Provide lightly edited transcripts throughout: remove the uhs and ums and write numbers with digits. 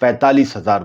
45,000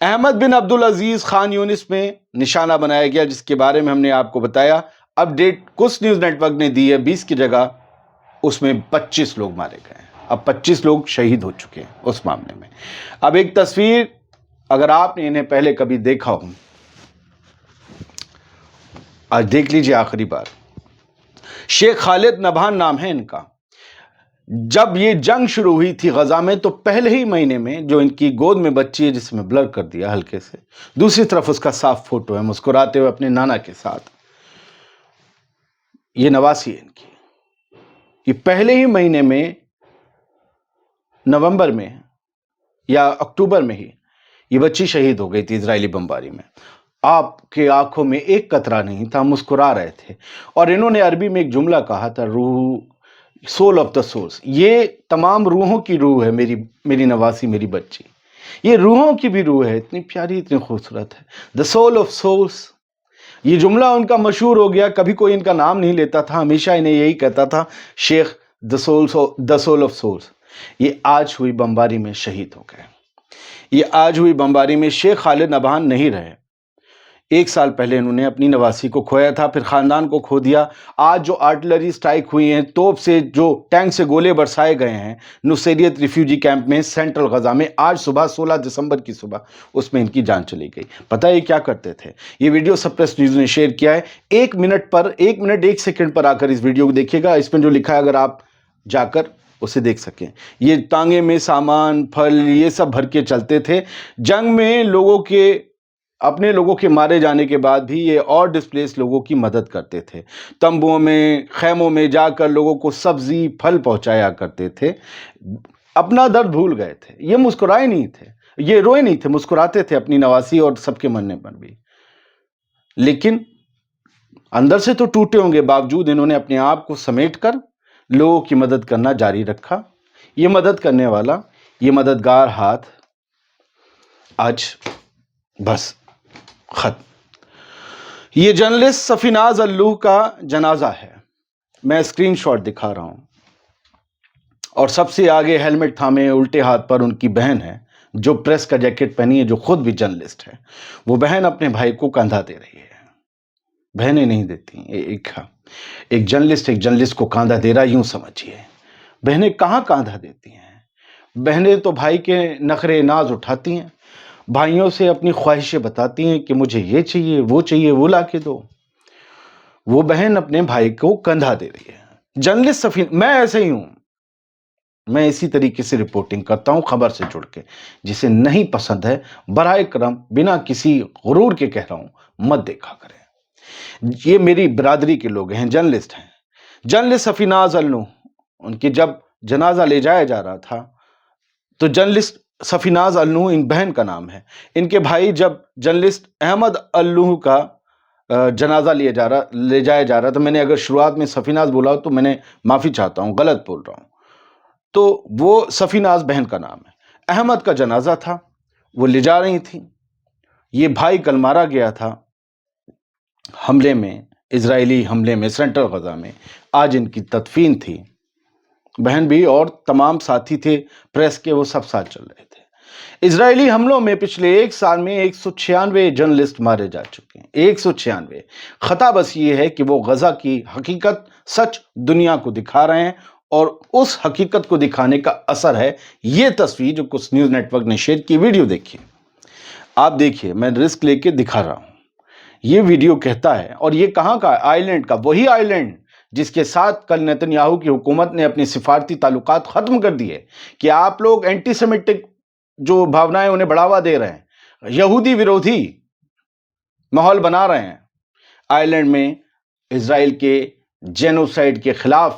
احمد بن عبدل عزیز خان یونس میں نشانہ بنایا گیا، جس کے بارے میں ہم نے آپ کو بتایا. اپڈیٹ کچھ نیوز نیٹ ورک نے دی ہے 20 کی جگہ اس میں 25 لوگ مارے گئے ہیں. اب 25 لوگ شہید ہو چکے ہیں اس معاملے میں. اب ایک تصویر اگر آپ نے انہیں پہلے کبھی دیکھا ہو، آج دیکھ لیجئے آخری بار. شیخ خالد نبہان نام ہے ان کا. جب یہ جنگ شروع ہوئی تھی غزہ میں تو پہلے ہی مہینے میں جو ان کی گود میں بچی ہے جس میں بلر کر دیا ہلکے سے، دوسری طرف اس کا صاف فوٹو ہے مسکراتے ہوئے اپنے نانا کے ساتھ. یہ نواسی ہے ان کی. یہ پہلے ہی مہینے میں نومبر میں یا اکتوبر میں ہی یہ بچی شہید ہو گئی تھی اسرائیلی بمباری میں. آپ کے آنکھوں میں ایک قطرہ نہیں تھا، مسکرا رہے تھے. اور انہوں نے عربی میں ایک جملہ کہا تھا، روح، سول آف دا سولز. یہ تمام روحوں کی روح ہے میری نواسی، میری بچی. یہ روحوں کی بھی روح ہے، اتنی پیاری، اتنی خوبصورت ہے. دا سول آف سولز. یہ جملہ ان کا مشہور ہو گیا. کبھی کوئی ان کا نام نہیں لیتا تھا، ہمیشہ انہیں یہی کہتا تھا، شیخ دا سول آف سولز. یہ آج ہوئی بمباری میں شہید ہو گئے. یہ آج ہوئی بمباری میں شیخ خالد نبہان نہیں رہے. 1 سال پہلے انہوں نے اپنی نواسی کو کھویا تھا، پھر خاندان کو کھو دیا. آج جو آرٹلری سٹرائک ہوئی ہیں، توپ سے جو ٹینک سے گولے برسائے گئے ہیں نصیریت ریفیوجی کیمپ میں سینٹرل غزہ میں، آج صبح 16 دسمبر کی صبح اس میں ان کی جان چلی گئی. پتہ ہے یہ کیا کرتے تھے؟ یہ ویڈیو سپریس نیوز نے شیئر کیا ہے. 1 منٹ 1 سیکنڈ پر آ کر اس ویڈیو کو دیکھیے گا. اس میں جو لکھا ہے اگر آپ جا کر اسے دیکھ سکیں. یہ ٹانگے میں سامان، پھل، یہ سب بھر کے چلتے تھے. جنگ میں اپنے لوگوں کے مارے جانے کے بعد بھی یہ اور ڈسپلیس لوگوں کی مدد کرتے تھے. تمبوں میں، خیموں میں جا کر لوگوں کو سبزی، پھل پہنچایا کرتے تھے. اپنا درد بھول گئے تھے. یہ مسکرائے نہیں تھے، یہ روئے نہیں تھے، مسکراتے تھے اپنی نواسی اور سب کے مرنے پر بھی. لیکن اندر سے تو ٹوٹے ہوں گے، باوجود انہوں نے اپنے آپ کو سمیٹ کر لوگوں کی مدد کرنا جاری رکھا. یہ مدد کرنے والا، یہ مددگار ہاتھ آج بس ختم. یہ جرنلسٹ سفیناز اللوح کا جنازہ ہے. میں اسکرین شاٹ دکھا رہا ہوں. اور سب سے آگے ہیلمٹ تھامے الٹے ہاتھ پر ان کی بہن ہے جو پریس کا جیکٹ پہنی ہے، جو خود بھی جرنلسٹ ہے. وہ بہن اپنے بھائی کو کاندھا دے رہی ہے. بہنیں نہیں دیتی. ایک جرنلسٹ کو کاندھا دے رہا، یوں سمجھیے. بہنیں کہاں کاندھا دیتی ہیں؟ بہنیں تو بھائی کے نخرے ناز اٹھاتی ہیں، بھائیوں سے اپنی خواہشیں بتاتی ہیں کہ مجھے یہ چاہیے، وہ لا کے دو. وہ بہن اپنے بھائی کو کندھا دے رہی ہے. جرنلسٹ میں ایسے ہی ہوں. میں اسی طریقے سے رپورٹنگ کرتا ہوں خبر سے جڑ کے. جسے نہیں پسند ہے براہ کرم بنا کسی غرور کے کہہ رہا ہوں، مت دیکھا کریں. یہ میری برادری کے لوگ ہیں، جرنلسٹ ہیں. جرنلسٹ سفیناز اللوح، ان کی جب جنازہ لے جایا جا رہا تھا تو جرنلسٹ سفیناز اللوح ان بہن کا نام ہے. ان کے بھائی جب جرنلسٹ احمد اللوح کا جنازہ لے جایا جا رہا تھا، میں نے اگر شروعات میں سفیناز بولا ہو تو میں نے معافی چاہتا ہوں، غلط بول رہا ہوں. تو وہ سفیناز بہن کا نام ہے. احمد کا جنازہ تھا، وہ لے جا رہی تھی. یہ بھائی کل مارا گیا تھا حملے میں، اسرائیلی حملے میں سینٹرل غزہ میں. آج ان کی تدفین تھی. بہن بھی اور تمام ساتھی تھے پریس کے، وہ سب ساتھ چل رہے تھے. اسرائیلی حملوں میں پچھلے 1 سال میں 196 جرنلسٹ مارے جا چکے ہیں. 196. خطا بس یہ ہے کہ وہ غزہ کی حقیقت، سچ دنیا کو دکھا رہے ہیں، اور اس حقیقت کو دکھانے کا اثر ہے یہ تصویر جو کچھ نیوز نیٹ ورک نے شیئر کی. ویڈیو دیکھیے، آپ دیکھیے، میں رسک لے کے دکھا رہا ہوں. یہ ویڈیو کہتا ہے، اور یہ کہاں کا؟ آئی لینڈ کا. وہی آئی لینڈ جس کے ساتھ کل نیتن یاہو کی حکومت نے اپنے سفارتی تعلقات ختم کر دیے کہ آپ لوگ اینٹی سیمیٹک جو بھاونائیں انہیں بڑھاوا دے رہے ہیں، یہودی ویرودھی ماحول بنا رہے ہیں. آئی لینڈ میں اسرائیل کے جینوسائیڈ کے خلاف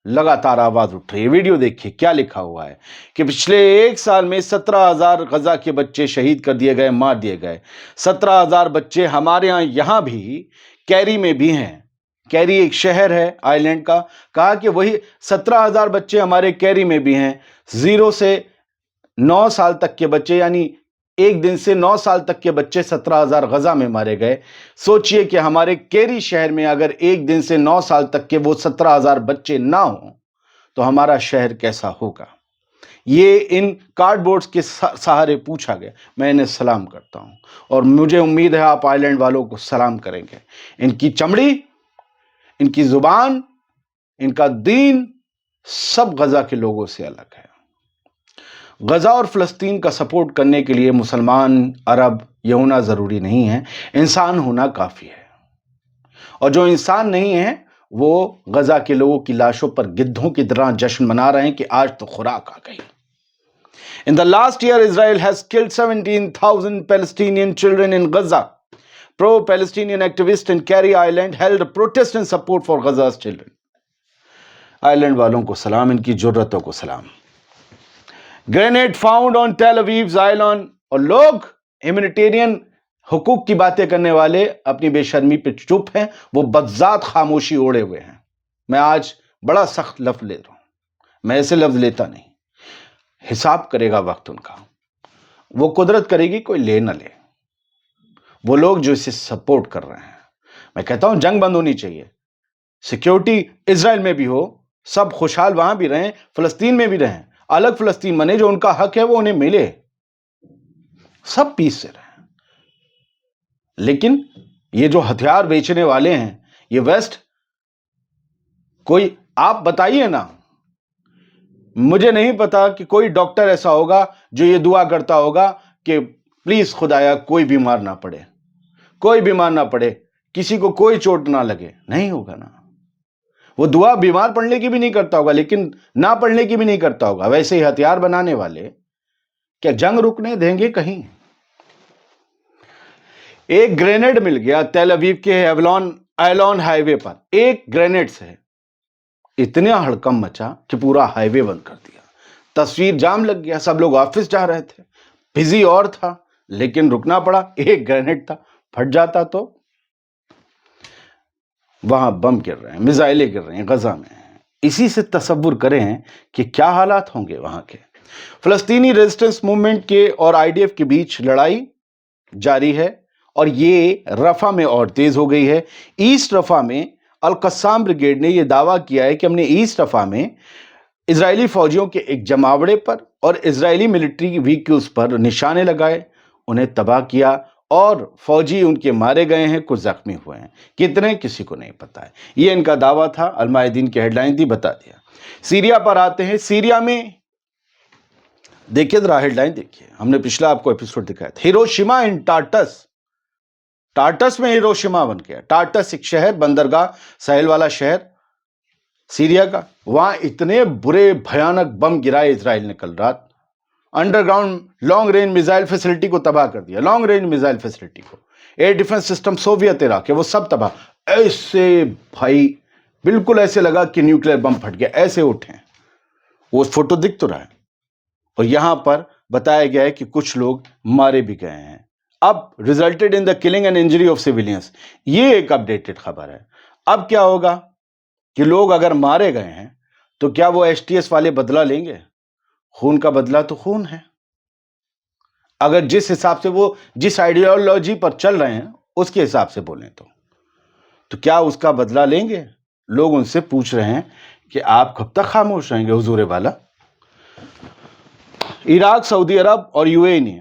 لگاتار آواز اٹھ رہی ہے. ویڈیو دیکھیے کیا لکھا ہوا ہے کہ پچھلے 1 سال میں 17,000 غزہ کے بچے شہید کر دیے گئے، مار دیے گئے. 17,000 بچے ہمارے یہاں بھی، کیری میں بھی ہیں. کیری ایک شہر ہے آئی لینڈ کا. کہا کہ وہی 17,000 بچے ہمارے کیری میں بھی ہیں. 0 سے 9 سال تک کے بچے، یعنی 1 دن سے 9 سال تک کے بچے 17,000 غزہ میں مارے گئے. سوچئے کہ ہمارے کیری شہر میں اگر 1 دن سے 9 سال تک کے وہ 17,000 بچے نہ ہوں تو ہمارا شہر کیسا ہوگا. یہ ان کارڈ بورڈز کے سہارے پوچھا گیا. میں انہیں سلام کرتا ہوں اور مجھے امید ہے آپ آئر لینڈ والوں کو سلام کریں گے. ان کی چمڑی، ان کی زبان، ان کا دین سب غزہ کے لوگوں سے الگ ہے. غزہ اور فلسطین کا سپورٹ کرنے کے لیے مسلمان، عرب یہ ہونا ضروری نہیں ہے، انسان ہونا کافی ہے. اور جو انسان نہیں ہے وہ غزہ کے لوگوں کی لاشوں پر گدھوں کی طرح جشن منا رہے ہیں کہ آج تو خوراک آ گئی. In the last year, Israel has killed 17,000 Palestinian children in Gaza. Pro-Palestinian activists in Carey Island held a protest in support for Gaza's children. Ireland والوں کو سلام، ان کی جرتوں کو سلام. Grenade found on Tel Aviv's island. اور لوگ humanitarian حقوق کی باتیں کرنے والے اپنی بے شرمی پہ چپ ہیں، وہ بدذات خاموشی اوڑے ہوئے ہیں. میں آج بڑا سخت لفظ لے رہا ہوں، میں ایسے لفظ لیتا نہیں. حساب کرے گا وقت ان کا، وہ قدرت کرے گی، کوئی لے نہ لے. وہ لوگ جو اسے سپورٹ کر رہے ہیں، میں کہتا ہوں جنگ بند ہونی چاہیے. سیکیورٹی اسرائیل میں بھی ہو، سب خوشحال وہاں بھی رہیں، فلسطین میں بھی رہیں، الگ فلسطین بنے، جو ان کا حق ہے وہ انہیں ملے، سب پیس سے رہیں. لیکن یہ جو ہتھیار بیچنے والے ہیں، یہ ویسٹ، کوئی آپ بتائیے نا، مجھے نہیں پتا کہ کوئی ڈاکٹر ایسا ہوگا جو یہ دعا کرتا ہوگا کہ پلیز خدایا کوئی بیمار نہ پڑے، کوئی بیمار نہ پڑے، کسی کو کوئی چوٹ نہ لگے. نہیں ہوگا نا. وہ دعا بیمار پڑنے کی بھی نہیں کرتا ہوگا، لیکن نہ پڑنے کی بھی نہیں کرتا ہوگا. ویسے ہی ہتھیار بنانے والے کیا جنگ رکنے دیں گے کہیں؟ ایک گرینیڈ مل گیا تیل اویو کے ایلون ہائی وے پر. ایک گرینیڈ سے اتنا ہڑکم مچا کہ پورا ہائی وے بند کر دیا. تصویر جام لگ گیا، سب لوگ آفس جا رہے تھے، بزی اور تھا، لیکن رکنا پڑا. ایک گرینیڈ تھا، پھٹ جاتا تو وہاں بم گر رہے ہیں، میزائلیں گر رہے ہیں غزہ میں. اسی سے تصور کریں کہ کیا حالات ہوں گے وہاں کے. فلسطینی ریزسٹنس موومنٹ کے اور آئی ڈی ایف کے بیچ لڑائی جاری ہے اور یہ رفح میں اور تیز ہو گئی ہے. ایسٹ رفح میں القسام بریگیڈ نے یہ دعویٰ کیا ہے کہ ہم نے ایسٹ رفح میں اسرائیلی فوجیوں کے ایک جماوڑے پر اور اسرائیلی ملٹری وہیکلز پر نشانے لگائے، انہیں تباہ کیا اور فوجی ان کے مارے گئے ہیں، کچھ زخمی ہوئے ہیں. کتنے کسی کو نہیں پتا ہے. یہ ان کا دعویٰ تھا. المایدین کی ہیڈ لائن تھی، بتا دیا. سیریا پر آتے ہیں. سیریا میں دیکھیے ذرا ہیڈ لائن دیکھیے، ہم نے پچھلا آپ کو ایپیسوڈ دکھایا تھا. ہیروشیما ان ٹارٹس میں ہیروشیما بن گیا. ٹارٹس ایک شہر، بندرگاہ، ساحل والا شہر سیریا کا. وہاں اتنے برے بھیانک بم گرائے اسرائیل نے کل رات. Under ground long range missile facility کو تباہ کر دیا. لانگ رینج میزائل فیسلٹی کو، air defence system Soviet era کے، وہ سب تباہ. ایسے بھائی بالکل ایسے لگا کہ نیوکلیر بم پھٹ گیا، ایسے اٹھیں. وہ فوٹو دکھ تو رہا ہے. اور یہاں پر بتایا گیا ہے کہ کچھ لوگ مارے بھی گئے ہیں. اب resulted in the killing and injury of civilians. یہ ایک اپڈیٹڈ خبر ہے. اب کیا ہوگا کہ لوگ اگر مارے گئے ہیں تو کیا وہ ایس ٹی ایس والے بدلہ لیں گے؟ خون کا بدلہ تو خون ہے. اگر جس حساب سے وہ جس آئیڈیالوجی پر چل رہے ہیں اس کے حساب سے بولیں تو کیا اس کا بدلہ لیں گے؟ لوگ ان سے پوچھ رہے ہیں کہ آپ کب تک خاموش رہیں گے حضور والا؟ عراق، سعودی عرب اور یو اے ای نے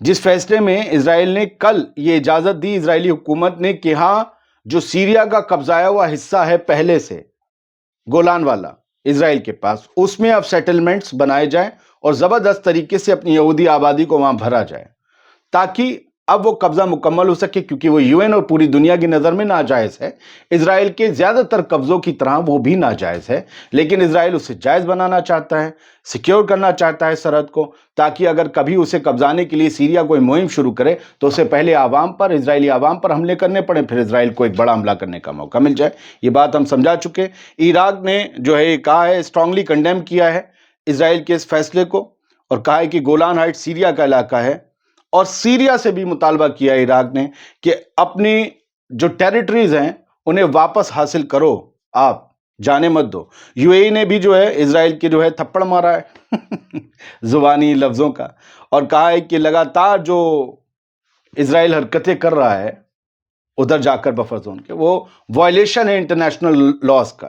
جس فیصلے میں اسرائیل نے کل یہ اجازت دی اسرائیلی حکومت نے کہ ہاں جو سیریا کا قبضایا ہوا حصہ ہے پہلے سے گولان والا اسرائیل کے پاس، اس میں اب سیٹلمنٹس بنائے جائیں اور زبردست طریقے سے اپنی یہودی آبادی کو وہاں بھرا جائے تاکہ اب وہ قبضہ مکمل ہو سکے، کیونکہ وہ یو این اور پوری دنیا کی نظر میں ناجائز ہے. اسرائیل کے زیادہ تر قبضوں کی طرح وہ بھی ناجائز ہے، لیکن اسرائیل اسے جائز بنانا چاہتا ہے، سیکیور کرنا چاہتا ہے سرحد کو، تاکہ اگر کبھی اسے قبضانے کے لیے سیریا کوئی مہم شروع کرے تو اسے پہلے عوام پر، اسرائیلی عوام پر حملے کرنے پڑیں، پھر اسرائیل کو ایک بڑا حملہ کرنے کا موقع مل جائے. یہ بات ہم سمجھا چکے. عراق نے جو ہے کہا ہے، اسٹرانگلی کنڈیم کیا ہے اسرائیل کے اس فیصلے کو اور کہا ہے کہ گولان ہائٹ سیریا کا علاقہ ہے. اور سیریا سے بھی مطالبہ کیا عراق نے کہ اپنی جو ٹیریٹریز ہیں انہیں واپس حاصل کرو، آپ جانے مت دو. یو اے ای نے بھی جو ہے اسرائیل کے جو ہے تھپڑ مارا ہے زبانی لفظوں کا، اور کہا ہے کہ لگاتار جو اسرائیل حرکتیں کر رہا ہے ادھر جا کر بفر زون کے، وہ وائلیشن ہے انٹرنیشنل لاز کا.